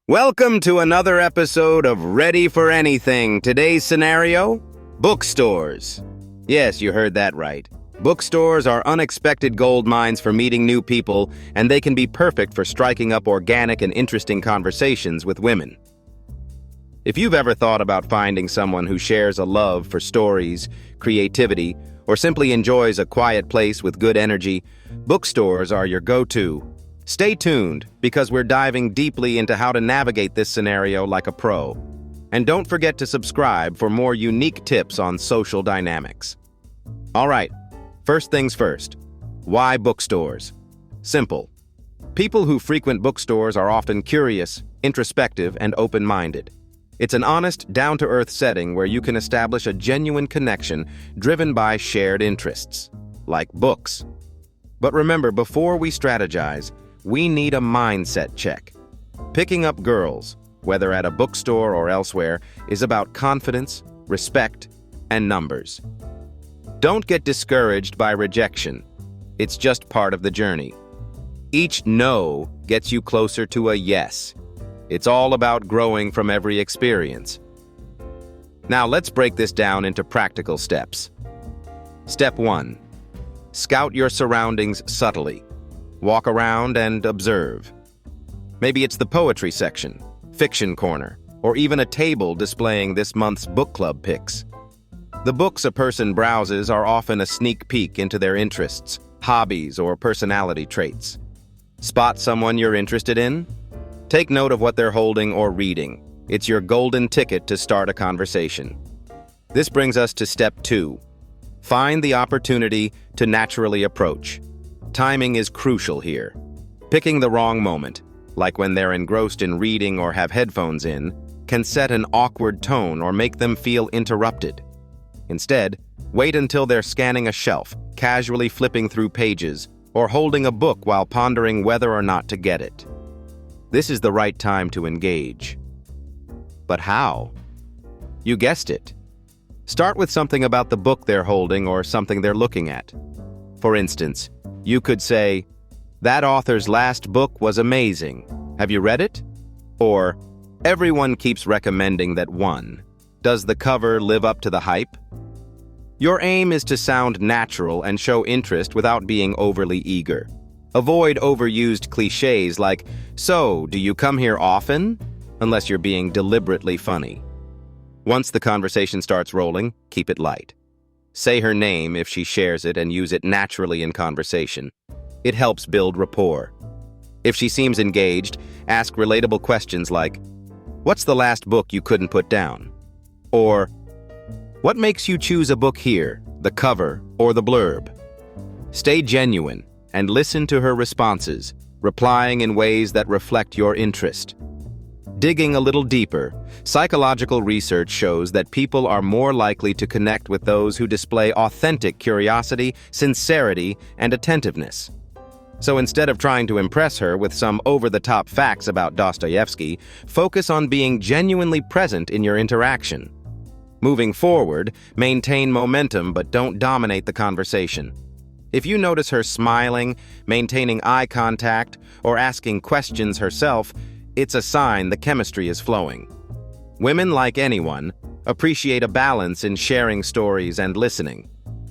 Welcome to another episode of Ready for Anything. Today's scenario? Bookstores. Yes, you heard that right. Bookstores are unexpected gold mines for meeting new people, and they can be perfect for striking up organic and interesting conversations with women. If you've ever thought about finding someone who shares a love for stories, creativity, or simply enjoys a quiet place with good energy, bookstores are your go-to. Stay tuned, because we're diving deeply into how to navigate this scenario like a pro. And don't forget to subscribe for more unique tips on social dynamics. All right, first things first. Why bookstores? Simple. People who frequent bookstores are often curious, introspective, and open-minded. It's an honest, down-to-earth setting where you can establish a genuine connection driven by shared interests, like books. But remember, before we strategize, we need a mindset check. Picking up girls, whether at a bookstore or elsewhere, is about confidence, respect, and numbers. Don't get discouraged by rejection. It's just part of the journey. Each no gets you closer to a yes. It's all about growing from every experience. Now let's break this down into practical steps. Step 1. Scout your surroundings subtly. Walk around and observe. Maybe it's the poetry section, fiction corner, or even a table displaying this month's book club picks. The books a person browses are often a sneak peek into their interests, hobbies, or personality traits. Spot someone you're interested in? Take note of what they're holding or reading. It's your golden ticket to start a conversation. This brings us to step 2. Find the opportunity to naturally approach. Timing is crucial here. Picking the wrong moment, like when they're engrossed in reading or have headphones in, can set an awkward tone or make them feel interrupted. Instead, wait until they're scanning a shelf, casually flipping through pages, or holding a book while pondering whether or not to get it. This is the right time to engage. But how? You guessed it. Start with something about the book they're holding or something they're looking at. For instance, you could say, "That author's last book was amazing. Have you read it?" Or, "Everyone keeps recommending that one. Does the cover live up to the hype?" Your aim is to sound natural and show interest without being overly eager. Avoid overused cliches like, "So, do you come here often?" unless you're being deliberately funny. Once the conversation starts rolling, keep it light. Say her name if she shares it and use it naturally in conversation. It helps build rapport. If she seems engaged, ask relatable questions like, "What's the last book you couldn't put down?" Or, "What makes you choose a book here, the cover or the blurb?" Stay genuine and listen to her responses, replying in ways that reflect your interest. Digging a little deeper, psychological research shows that people are more likely to connect with those who display authentic curiosity, sincerity, and attentiveness. So instead of trying to impress her with some over-the-top facts about Dostoevsky, focus on being genuinely present in your interaction. Moving forward, maintain momentum but don't dominate the conversation. If you notice her smiling, maintaining eye contact, or asking questions herself, it's a sign the chemistry is flowing. Women, like anyone, appreciate a balance in sharing stories and listening.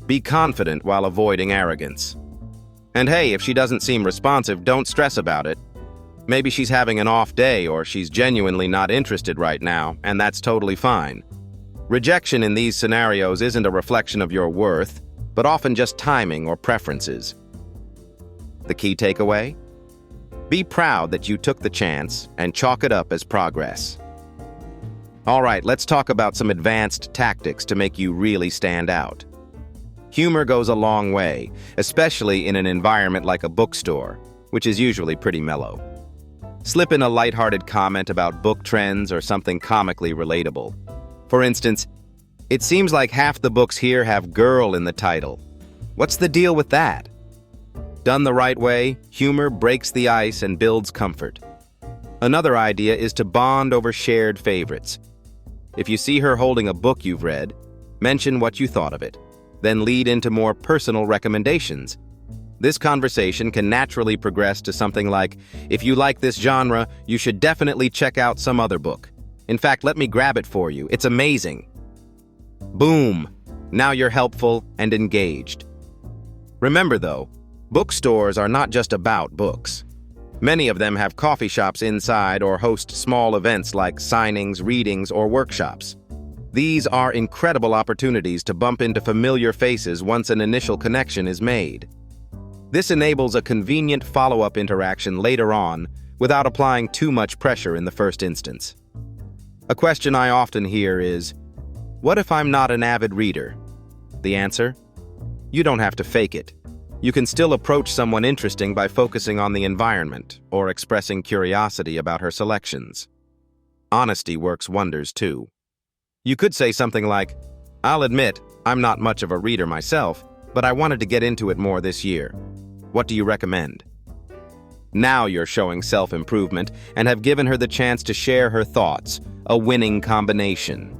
Be confident while avoiding arrogance. And hey, if she doesn't seem responsive, don't stress about it. Maybe she's having an off day or she's genuinely not interested right now, and that's totally fine. Rejection in these scenarios isn't a reflection of your worth, but often just timing or preferences. The key takeaway? Be proud that you took the chance and chalk it up as progress. All right, let's talk about some advanced tactics to make you really stand out. Humor goes a long way, especially in an environment like a bookstore, which is usually pretty mellow. Slip in a lighthearted comment about book trends or something comically relatable. For instance, "It seems like half the books here have 'girl' in the title. What's the deal with that?" Done the right way, humor breaks the ice and builds comfort. Another idea is to bond over shared favorites. If you see her holding a book you've read, mention what you thought of it, then lead into more personal recommendations. This conversation can naturally progress to something like, if you like this genre, you should definitely check out some other book. In fact, let me grab it for you. It's amazing. Boom! Now you're helpful and engaged. Remember though, bookstores are not just about books. Many of them have coffee shops inside or host small events like signings, readings, or workshops. These are incredible opportunities to bump into familiar faces once an initial connection is made. This enables a convenient follow-up interaction later on without applying too much pressure in the first instance. A question I often hear is, what if I'm not an avid reader? The answer? You don't have to fake it. You can still approach someone interesting by focusing on the environment or expressing curiosity about her selections. Honesty works wonders too. You could say something like, I'll admit, I'm not much of a reader myself, but I wanted to get into it more this year. What do you recommend? Now you're showing self-improvement and have given her the chance to share her thoughts, a winning combination.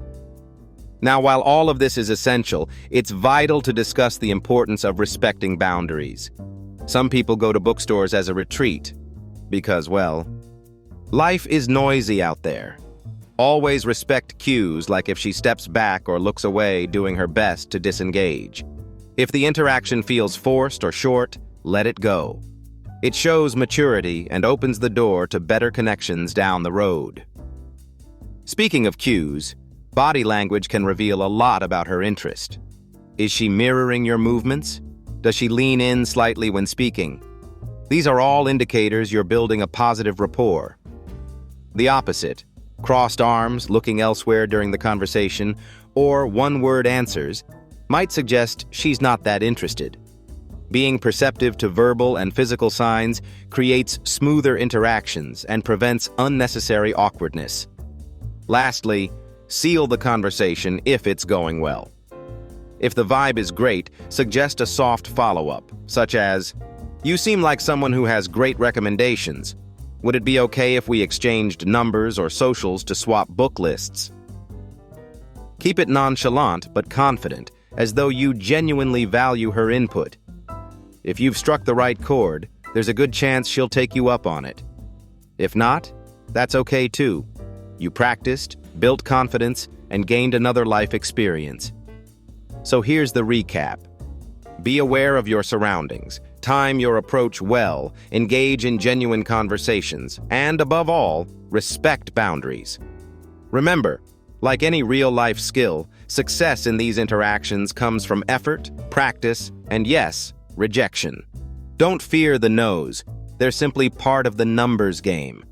Now, while all of this is essential, it's vital to discuss the importance of respecting boundaries. Some people go to bookstores as a retreat because, well, life is noisy out there. Always respect cues, like if she steps back or looks away, doing her best to disengage. If the interaction feels forced or short, let it go. It shows maturity and opens the door to better connections down the road. Speaking of cues, body language can reveal a lot about her interest. Is she mirroring your movements? Does she lean in slightly when speaking? These are all indicators you're building a positive rapport. The opposite, crossed arms, looking elsewhere during the conversation, or one-word answers, might suggest she's not that interested. Being perceptive to verbal and physical signs creates smoother interactions and prevents unnecessary awkwardness. Lastly, seal the conversation if it's going well. If the vibe is great, suggest a soft follow-up, such as, "You seem like someone who has great recommendations. Would it be okay if we exchanged numbers or socials to swap book lists?" Keep it nonchalant but confident, as though you genuinely value her input. If you've struck the right chord, there's a good chance she'll take you up on it. If not, that's okay too. You practiced, built confidence, and gained another life experience. So here's the recap. Be aware of your surroundings, time your approach well, engage in genuine conversations, and above all, respect boundaries. Remember, like any real-life skill, success in these interactions comes from effort, practice, and yes, rejection. Don't fear the no's. They're simply part of the numbers game.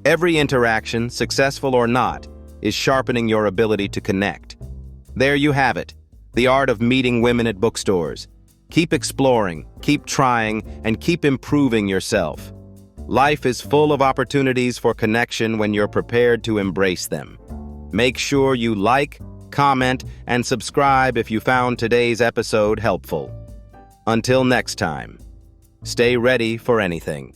Every interaction, successful or not, is sharpening your ability to connect. There you have it, the art of meeting women at bookstores. Keep exploring, keep trying, and keep improving yourself. Life is full of opportunities for connection when you're prepared to embrace them. Make sure you like, comment, and subscribe if you found today's episode helpful. Until next time, stay ready for anything.